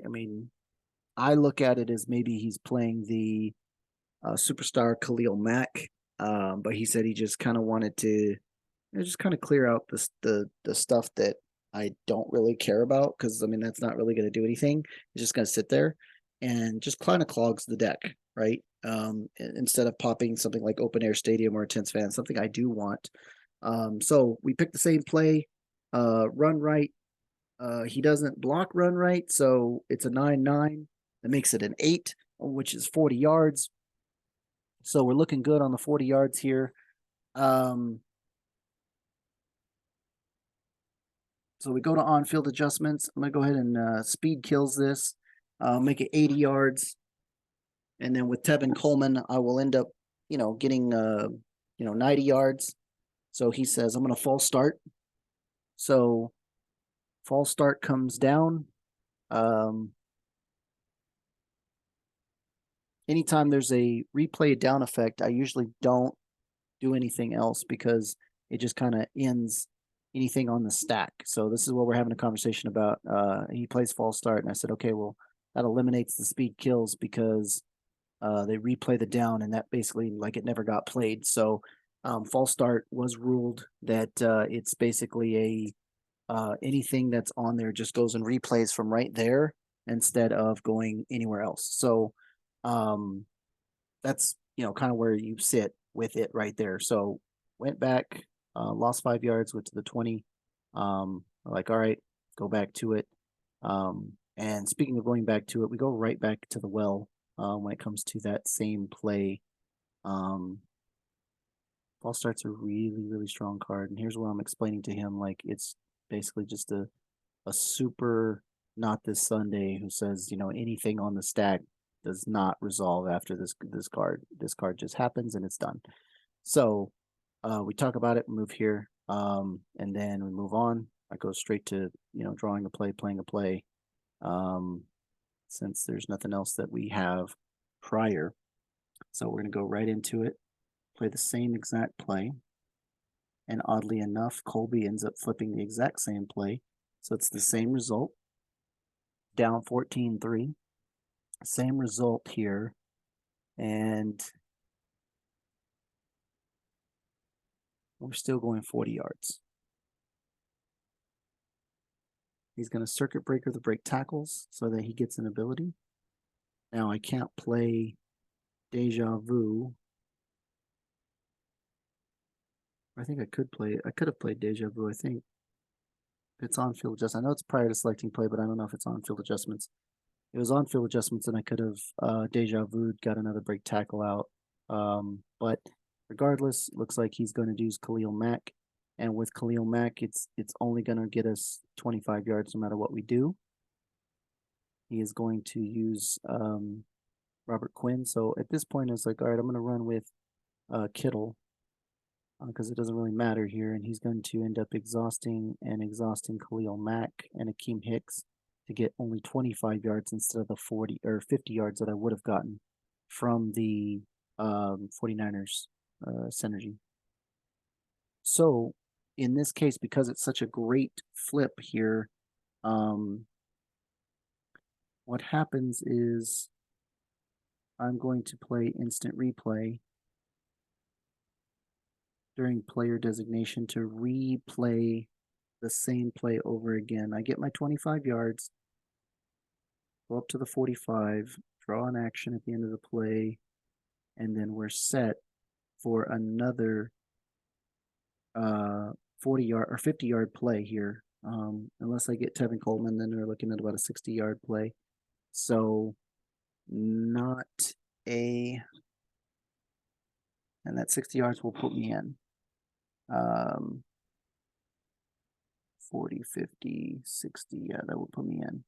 mean, I look at it as maybe he's playing the superstar Khalil Mack, but he said he just kind of wanted to just kind of clear out the stuff that I don't really care about, because I mean that's not really going to do anything. It's just going to sit there and just kind of clogs the deck, right? Instead of popping something like Open Air Stadium or Intense Fan, something I do want. So we picked the same play, run right. He doesn't block run right, so it's a 9-9. That makes it an 8, which is 40 yards. So we're looking good on the 40 yards here. So we go to on-field adjustments. I'm going to go ahead and speed kills this, make it 80 yards. And then with Tevin Coleman, I will end up, getting, 90 yards. So he says, I'm going to false start. So false start comes down. Anytime there's a replay down effect, I usually don't do anything else because it just kind of ends anything on the stack. So this is what we're having a conversation about. He plays false start, and I said, okay, well, that eliminates the speed kills because they replay the down, and that basically like it never got played. So false start was ruled that it's basically a anything that's on there just goes and replays from right there instead of going anywhere else. So that's kind of where you sit with it right there. So went back, lost 5 yards, went to the 20. Like, all right, go back to it. And speaking of going back to it, we go right back to the well when it comes to that same play. False start's a really, really strong card. And here's what I'm explaining to him. Like, it's basically just a super not this Sunday who says, anything on the stack does not resolve after this card. This card just happens and it's done. So we talk about it, move here, and then we move on. I go straight to drawing a play, playing a play. Since there's nothing else that we have prior, so we're gonna go right into it, play the same exact play. And oddly enough, Colby ends up flipping the exact same play. So it's the same result. Down 14-3. Same result here. And we're still going 40 yards. He's going to circuit breaker the break tackles so that he gets an ability. Now I can't play Deja Vu. I think I could have played Deja Vu, I think. It's on field adjustments. I know it's prior to selecting play, but I don't know if it's on field adjustments. It was on field adjustments, and I could have Deja Vu got another break tackle out. But regardless, looks like he's going to use Khalil Mack. And with Khalil Mack, it's only going to get us 25 yards no matter what we do. He is going to use Robert Quinn. So at this point, it's like, all right, I'm going to run with Kittle because it doesn't really matter here. And he's going to end up exhausting Khalil Mack and Akeem Hicks to get only 25 yards instead of the 40 or 50 yards that I would have gotten from the 49ers synergy. So in this case, because it's such a great flip here, what happens is I'm going to play instant replay during player designation to replay the same play over again. I get my 25 yards, go up to the 45, draw an action at the end of the play, and then we're set for another 40-yard or 50-yard play here. Unless I get Tevin Coleman, then we're looking at about a 60-yard play. So not a, and that 60 yards will put me in. 40, 50, 60, yeah, that will put me in.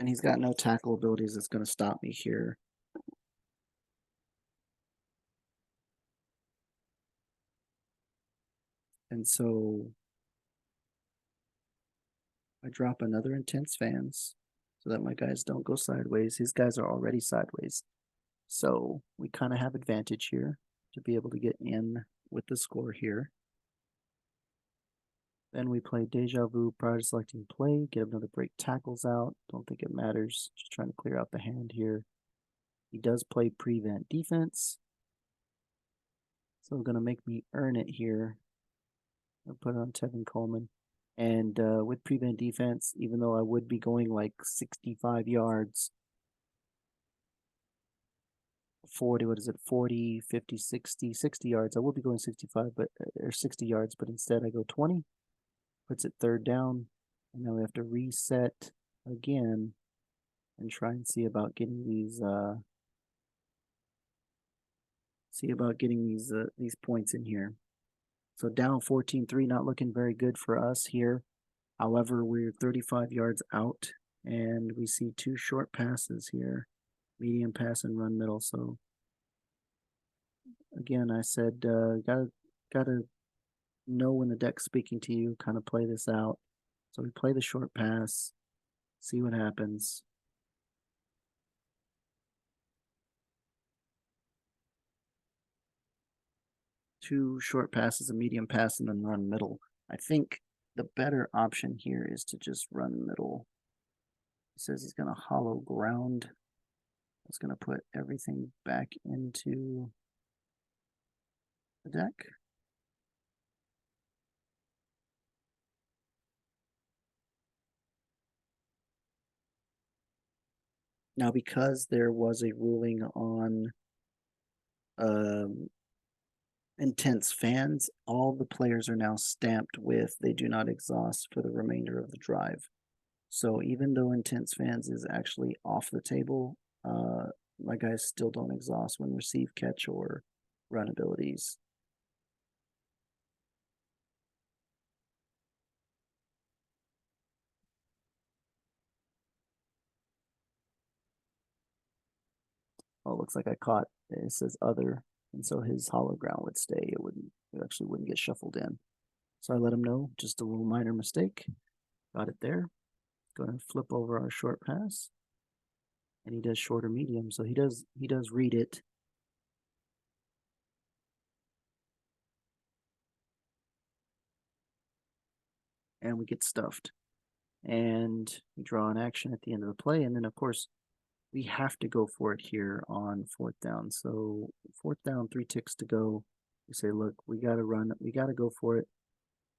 And he's got no tackle abilities that's going to stop me here. And so I drop another intense fans so that my guys don't go sideways. His guys are already sideways. So we kind of have advantage here to be able to get in with the score here. Then we play Deja Vu prior to selecting play, get another break tackles out. Don't think it matters. Just trying to clear out the hand here. He does play prevent defense. So going to make me earn it here. I'll put it on Tevin Coleman. And with prevent defense, even though I would be going like 65 yards, 40, 50, 60 yards. I will be going 65, but or 60 yards, but instead I go 20. Puts it third down. And now we have to reset again and try and see about getting these these points in here. So down 14-3, not looking very good for us here. However, we're 35 yards out And we see two short passes here, medium pass and run middle. So again, I said gotta know when the deck's speaking to you, kind of play this out. So we play the short pass, see what happens. Two short passes, a medium pass, and then run middle. I think the better option here is to just run middle. He says he's going to hollow ground. It's going to put everything back into the deck. Now, because there was a ruling on intense fans, all the players are now stamped with they do not exhaust for the remainder of the drive. So even though intense fans is actually off the table, my guys still don't exhaust when receive, catch, or run abilities. Oh, it looks like I caught it says other, and so his hollow ground would stay. It actually wouldn't get shuffled in. So I let him know, just a little minor mistake. Got it there. Go ahead and flip over our short pass. And he does short or medium, so he does read it. And we get stuffed. And we draw an action at the end of the play, and then of course we have to go for it here on fourth down. So fourth down, 3 ticks to go. We say, look, we got to run. We got to go for it.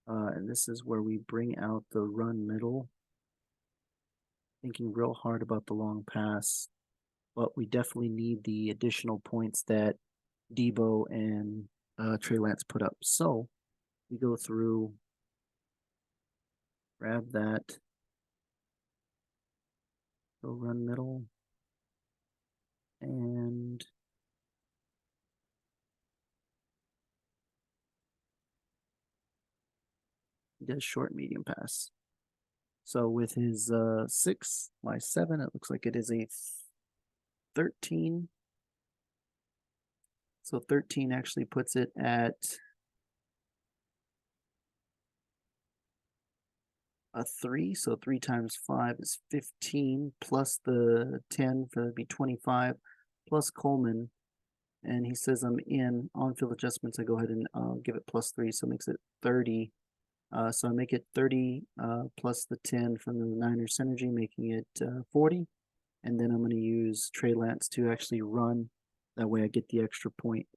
And this is where we bring out the run middle, thinking real hard about the long pass. But we definitely need the additional points that Debo and Trey Lance put up. So we go through, grab that, go run middle, and he does short medium pass. So with his 6 by 7, it looks like it is a 13. So 13 actually puts it at a 3. So 3 times 5 is 15, plus the 10 for that'd be 25, plus Coleman. And he says I'm in on field adjustments. I go ahead and give it plus 3, so it makes it 30. So I make it 30 plus the 10 from the Niners synergy, making it 40. And then I'm going to use Trey Lance to actually run. That way I get the extra point.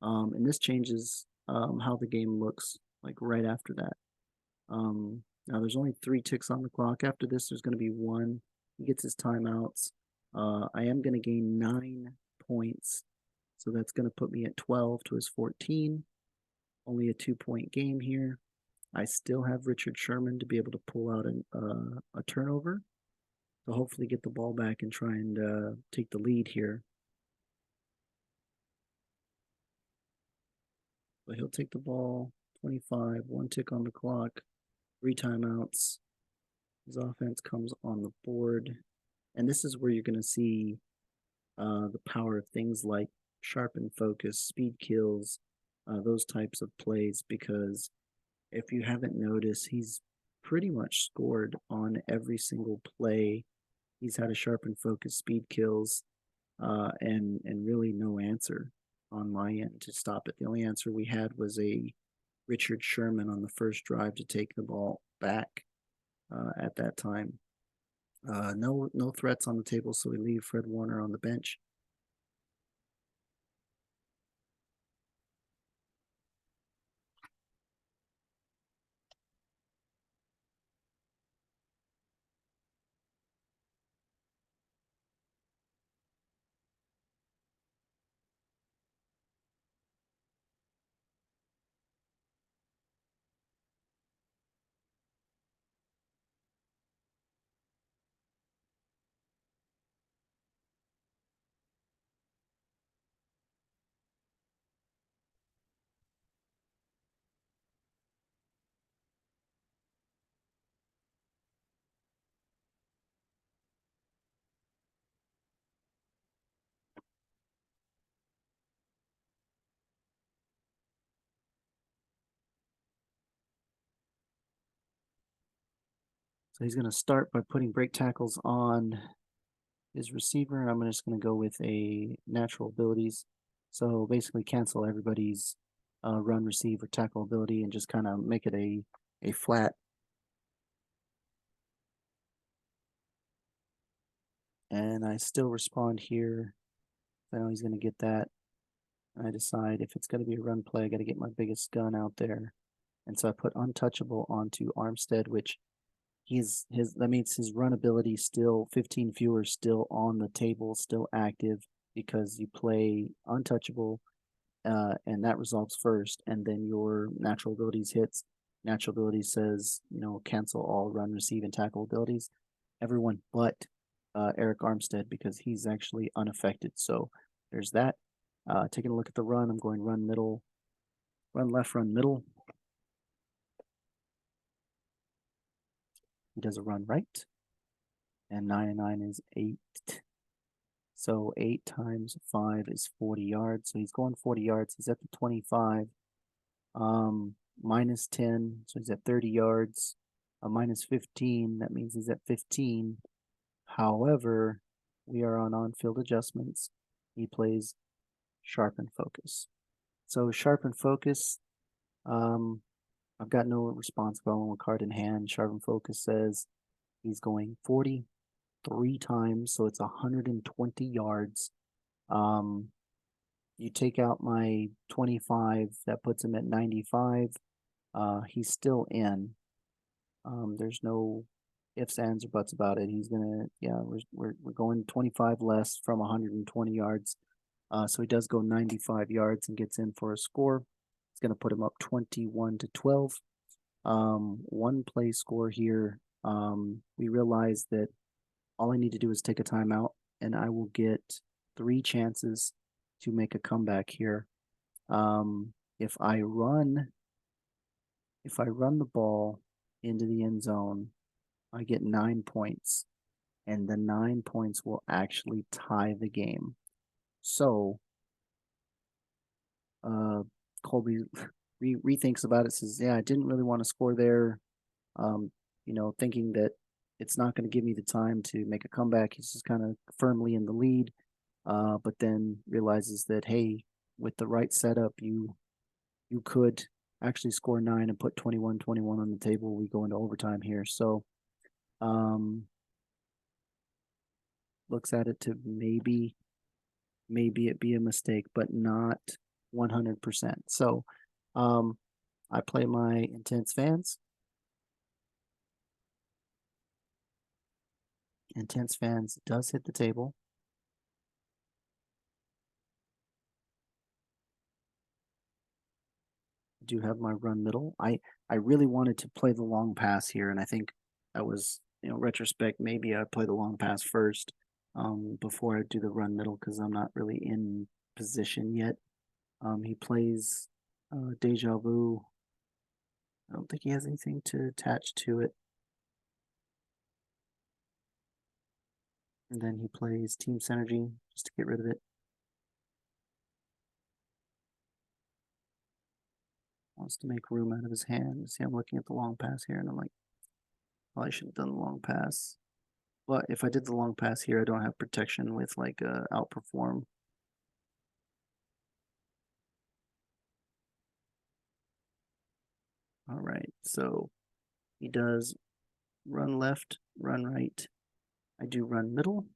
And this changes how the game looks like right after that. Now there's only 3 ticks on the clock. After this, there's going to be 1. He gets his timeouts. I am going to gain 9 points. So that's going to put me at 12 to his 14. Only a 2-point game here. I still have Richard Sherman to be able to pull out a turnover to hopefully get the ball back and try and take the lead here. But he'll take the ball, 25, 1 tick on the clock, 3 timeouts. His offense comes on the board. And this is where you're going to see the power of things like sharpen focus, speed kills, those types of plays, because if you haven't noticed, he's pretty much scored on every single play. He's had a sharpen focus, speed kills, and really no answer on my end to stop it. The only answer we had was a Richard Sherman on the first drive to take the ball back at that time. No threats on the table, so we leave Fred Warner on the bench. So he's going to start by putting break tackles on his receiver. I'm just going to go with a natural abilities. So basically cancel everybody's run, receive, or tackle ability and just kind of make it a flat. And I still respond here. I know he's going to get that. And I decide if it's going to be a run play, I got to get my biggest gun out there. And so I put untouchable onto Armstead, which that means his run ability still 15 fewer still on the table, still active because you play untouchable, and that resolves first, and then your natural abilities hits. Natural ability says cancel all run, receive, and tackle abilities. Everyone but Eric Armstead because he's actually unaffected. So there's that. Taking a look at the run, I'm going run middle, run left, run middle. He does a run right. And 9 and 9 is 8. So 8 times 5 is 40 yards. So he's going 40 yards. He's at the 25. Minus 10. So he's at 30 yards. Minus 15. That means he's at 15. However, we are on-field adjustments. He plays sharpen focus. So sharpen focus. I've got no response going with card in hand. Sharpen focus says he's going 40 3 times, so it's 120 yards. You take out my 25, that puts him at 95. He's still in. There's no ifs, ands, or buts about it. He's gonna, we're going 25 less from 120 yards. So he does go 95 yards and gets in for a score. It's gonna put him up 21-12. One play score here. We realize that all I need to do is take a timeout, and I will get 3 chances to make a comeback here. If I run the ball into the end zone, I get 9 points, and the 9 points will actually tie the game. So, Colby rethinks about it, says, "Yeah, I didn't really want to score there." Thinking that it's not going to give me the time to make a comeback. He's just kind of firmly in the lead, but then realizes that, hey, with the right setup, you could actually score 9 and put 21-21 on the table. We go into overtime here. So looks at it to maybe it be a mistake, but not 100%. So I play my Intense Fans. Intense Fans does hit the table. Do have my run middle. I really wanted to play the long pass here, and I think that was, retrospect, maybe I'd play the long pass first before I do the run middle because I'm not really in position yet. He plays Deja Vu. I don't think he has anything to attach to it. And then he plays Team Synergy just to get rid of it. Wants to make room out of his hand. See, I'm looking at the long pass here, and I'm like, well, I should have done the long pass. But if I did the long pass here, I don't have protection with like outperform. All right, so he does run left, run right. I do run middle.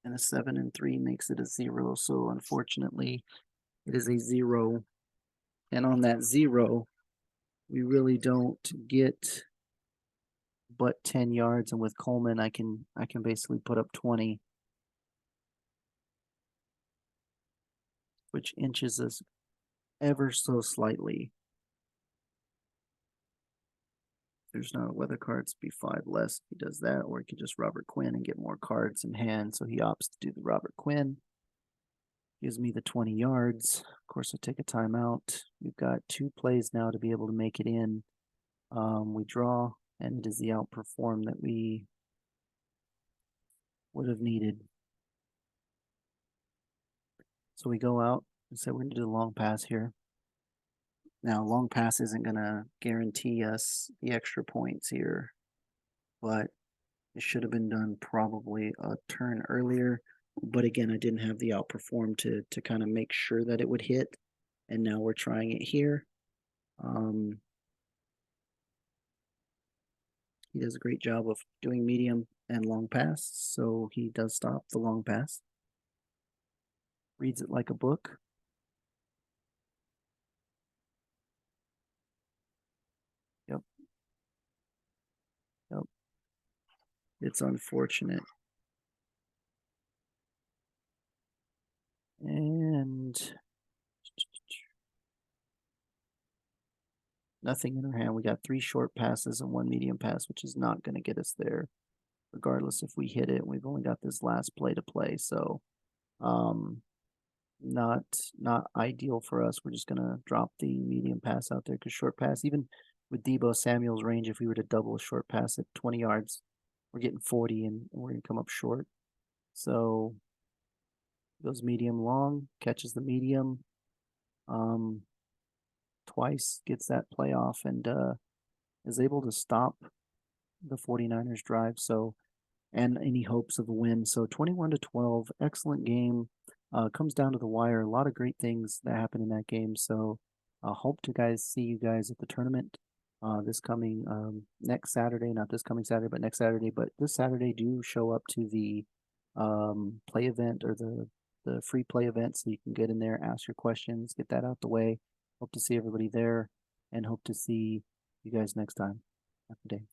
And a 7 and 3 makes it a 0. So unfortunately, it is a 0. And on that 0, we really don't get but 10 yards. And with Coleman, I can basically put up 20, which inches us ever so slightly. There's no weather cards, be 5 less if he does that, or he could just Robert Quinn and get more cards in hand. So he opts to do the Robert Quinn. Gives me the 20 yards. Of course, I take a timeout. We've got 2 plays now to be able to make it in. We draw, and it is the outperform that we would have needed. So we go out and say we're going to do the long pass here. Now, long pass isn't going to guarantee us the extra points here, but it should have been done probably a turn earlier. But again, I didn't have the outperform to kind of make sure that it would hit. And now we're trying it here. He does a great job of doing medium and long pass, so he does stop the long pass. Reads it like a book. Yep. Yep. It's unfortunate. And nothing in our hand. We got 3 short passes and 1 medium pass, which is not going to get us there, regardless if we hit it. We've only got this last play to play, so not ideal for us. We're just gonna drop the medium pass out there because short pass, even with Debo Samuel's range, if we were to double a short pass at 20 yards, we're getting 40 and we're gonna come up short. So goes medium long, catches the medium twice, gets that play off, and is able to stop the 49ers drive. So and any hopes of a win. So 21-12, excellent game. Comes down to the wire. A lot of great things that happen in that game. So hope to see you guys at the tournament this coming next Saturday. Not this coming Saturday, but next Saturday. But this Saturday, do show up to the play event or the free play event so you can get in there, ask your questions, get that out the way. Hope to see everybody there and hope to see you guys next time. Have a good day.